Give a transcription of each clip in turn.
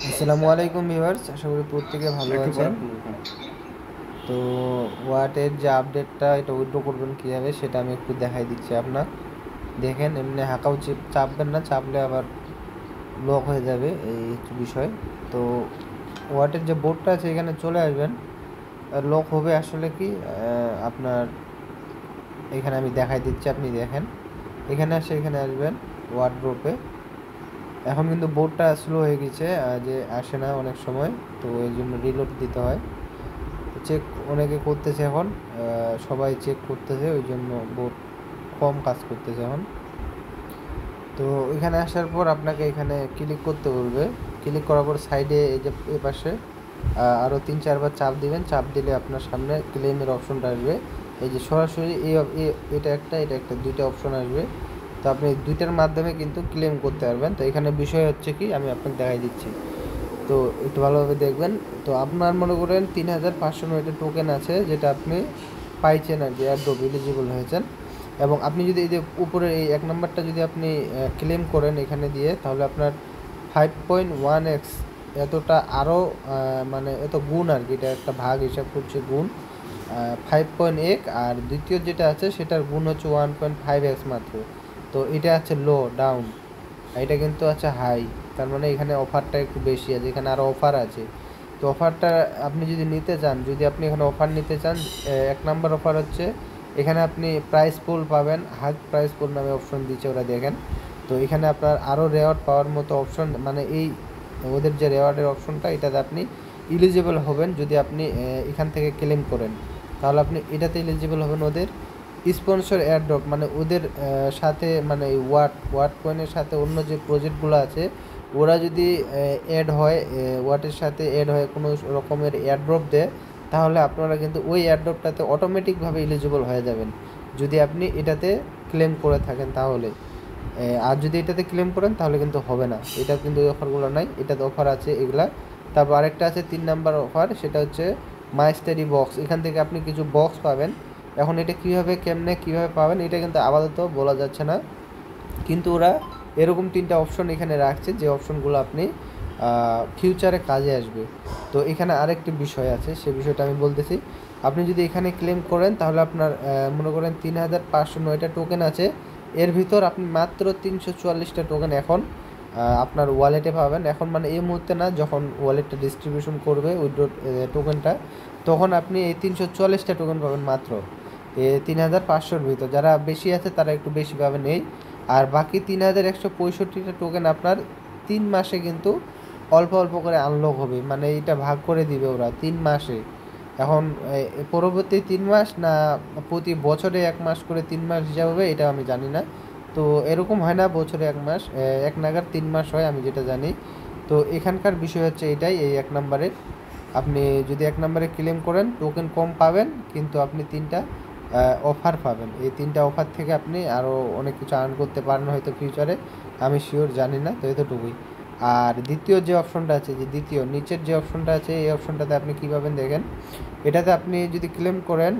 আসসালামু আলাইকুম ভিউয়ার্স, আশা করি প্রত্যেকে ভালো আছেন। তো ওয়াটের যে আপডেটটা এটা উইথড্র করবেন কীভাবে সেটা আমি একটু দেখাই দিচ্ছি আপনার। দেখেন, এমনি হাঁকাও চাপবেন না, চাপলে আবার লক হয়ে যাবে, এই হচ্ছে বিষয়। তো ওয়াটের যে বোর্ডটা আছে এখানে চলে আসবেন। লক হবে আসলে কি আপনার এখানে আমি দেখাই দিচ্ছি, আপনি দেখেন। এখানে এখানে আসবেন ওয়ার্ড্রোপে। এখন কিন্তু বোর্ডটা স্লো হয়ে গেছে, যে আসে না অনেক সময়, তো এই জন্য রিলোড দিতে হয়। চেক অনেকে করতেছে এখন, সবাই চেক করতেছে, ওই জন্য বোর্ড কম কাজ করতেছে এখন। তো এখানে আসার পর আপনাকে এখানে ক্লিক করতে বলবে। ক্লিক করার পর সাইডে এই যে এ পাশে আরও 3-4 বার চাপ দিবেন। চাপ দিলে আপনার সামনে ক্লেমের অপশনটা আসবে। এই যে সরাসরি এটা একটা দুইটা অপশন আসবে। তো আপনি দুইটার মাধ্যমে কিন্তু ক্লেম করতে পারবেন। তো এখানে বিষয় হচ্ছে কি, আমি আপনাকে দেখাই দিচ্ছি, তো একটু ভালোভাবে দেখবেন। তো আপনার মনে করেন 3590 টোকেন আছে, যেটা আপনি পাইছেন আর কি, এয়ারড্রপ এলিজিবল হয়েছেন। এবং আপনি যদি এই যে উপরের এই 1 নম্বরটা যদি আপনি ক্লেম করেন এখানে দিয়ে, তাহলে আপনার 5.1x এতটা আরও মানে এত গুণ আর কি, এটা একটা ভাগ হিসাব করছে গুণ 5.1, আর দ্বিতীয় যেটা আছে সেটার গুণ হচ্ছে 1.5x মাত্র। তো এটা আছে লো ডাউন, এটা কিন্তু আছে হাই। তার মানে এখানে অফারটা একটু বেশি আছে, এখানে আরও অফার আছে। তো অফারটা আপনি যদি নিতে চান, যদি আপনি এখানে অফার নিতে চান, 1 নম্বর অফার হচ্ছে এখানে আপনি প্রাইস পুল পাবেন। হাগ প্রাইস পুল নামে অপশন দিচ্ছে ওরা, দেখেন। তো এখানে আপনার আরও রেওয়ার্ড পাওয়ার মতো অপশন, মানে এই ওদের যে রেওয়ার্ডের অপশনটা, এটাতে আপনি ইলিজিবল হবেন যদি আপনি এখান থেকে ক্লেম করেন। তাহলে আপনি এটাতে ইলিজিবল হবেন। ওদের স্পন্সর এয়ারড্রপ, মানে ওদের সাথে, মানে ওয়াট কয়েনের সাথে অন্য যে প্রজেক্টগুলো আছে, ওরা যদি অ্যাড হয়, ওয়াটের সাথে অ্যাড হয়, কোনো রকমের এয়ারড্রপ দেয়, তাহলে আপনারা কিন্তু ওই এয়ারড্রপটাতে অটোমেটিকভাবে এলিজিবল হয়ে যাবেন, যদি আপনি এটাতে ক্লেম করে থাকেন তাহলে। আর যদি এটাতে ক্লেম করেন তাহলে কিন্তু হবে না, এটা কিন্তু ওই অফারগুলো নাই, এটাতে অফার আছে এগুলা। তারপর আরেকটা আছে 3 নম্বর অফার, সেটা হচ্ছে মাই স্টাডি বক্স। এখান থেকে আপনি কিছু বক্স পাবেন। এখন এটা কীভাবে পাবেন এটা কিন্তু আপাতত বলা যাচ্ছে না, কিন্তু ওরা এরকম 3টা অপশন এখানে রাখছে, যে অপশনগুলো আপনি ফিউচারে কাজে আসবে। তো এখানে আরেকটি বিষয় আছে, সে বিষয়টা আমি বলতেছি। আপনি যদি এখানে ক্লেম করেন তাহলে আপনার মনে করেন 3509টা টোকেন আছে, এর ভিতর আপনি মাত্র 344টা টোকেন এখন আপনার ওয়ালেটে পাবেন। এখন মানে এই মুহূর্তে না, যখন ওয়ালেটটা ডিস্ট্রিবিউশন করবে উইথড্র টোকেনটা, তখন আপনি এই 344টা টোকেন পাবেন মাত্র 3500-র ভিতর। যারা বেশি আছে তারা একটু বেশি পাবেন এই। আর বাকি 3165টা টোকেন আপনার 3 মাসে কিন্তু অল্প অল্প করে আনলক হবে, মানে এটা ভাগ করে দিবে ওরা 3 মাসে। এখন পরবর্তী 3 মাস না প্রতি বছরে 1 মাস করে 3 মাস হিসাব হবে, এটা আমি জানি না। তো এরকম হয় না বছরে 1 মাস, এক নাগার 3 মাস হয়, আমি যেটা জানি। তো এখানকার বিষয় হচ্ছে এটাই, এই 1 নম্বরের আপনি যদি 1 নম্বরে ক্লেম করেন টোকেন কম পাবেন, কিন্তু আপনি 3টা অফার পাবেন। এই 3টা অফার থেকে আপনি আরও অনেক কিছু আর্ন করতে পারেন হয়তো ফিউচারে, আমি শিওর জানি না, তো এতটুকুই। আর দ্বিতীয় যে অপশনটা আছে, যে দ্বিতীয় নিচের যে অপশনটা আছে, এই অপশনটাতে আপনি কীভাবে দেখেন, এটাতে আপনি যদি ক্লেম করেন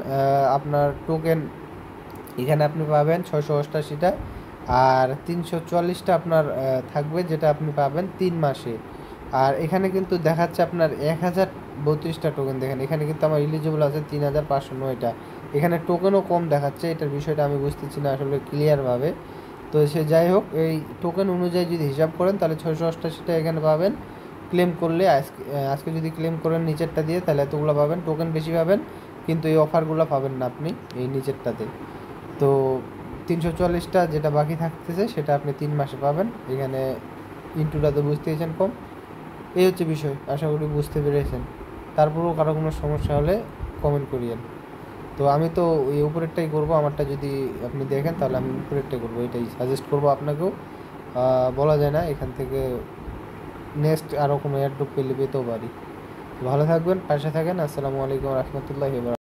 আপনার টোকেন এখানে আপনি পাবেন 688টা, আর 344টা আপনার থাকবে, যেটা আপনি পাবেন 3 মাসে। আর এখানে কিন্তু দেখাচ্ছে আপনার 1032টা টোকেন। দেখেন এখানে কিন্তু আমার এলিজিবল আছে 3509টা, এখানে টোকেনও কম দেখাচ্ছে। এটার বিষয়টা আমি বুঝতেছি না আসলে ক্লিয়ারভাবে। তো সে যাই হোক, এই টোকেন অনুযায়ী যদি হিসাব করেন তাহলে 688টা এখানে পাবেন। ক্লেম করলে আজকে যদি ক্লেম করেন নিচেরটা দিয়ে, তাহলে এতগুলো পাবেন, টোকেন বেশি পাবেন, কিন্তু এই অফারগুলো পাবেন না আপনি এই নিচেরটাতে। তো 344টা যেটা বাকি থাকতেছে সেটা আপনি 3 মাসে পাবেন। এখানে ইন্টুটা তো বুঝতে পেরেছেন কম, এই হচ্ছে বিষয়, আশা করি বুঝতে পেরেছেন। তারপরেও কারো কোনো সমস্যা হলে কমেন্ট করিয়েন। তো আমি তো এই উপরেরটাই করবো, আমারটা যদি আপনি দেখেন তাহলে আমি উপরেরটাই করবো, এটাই সাজেস্ট করবো আপনাকেও। বলা যায় না, এখান থেকে নেক্সট আরও কোনো এয়ারড্রপ পেলে পেতেও পারি। ভালো থাকবেন, পাশে থাকেন। আসসালামু আলাইকুম রহমতুল্লাহি।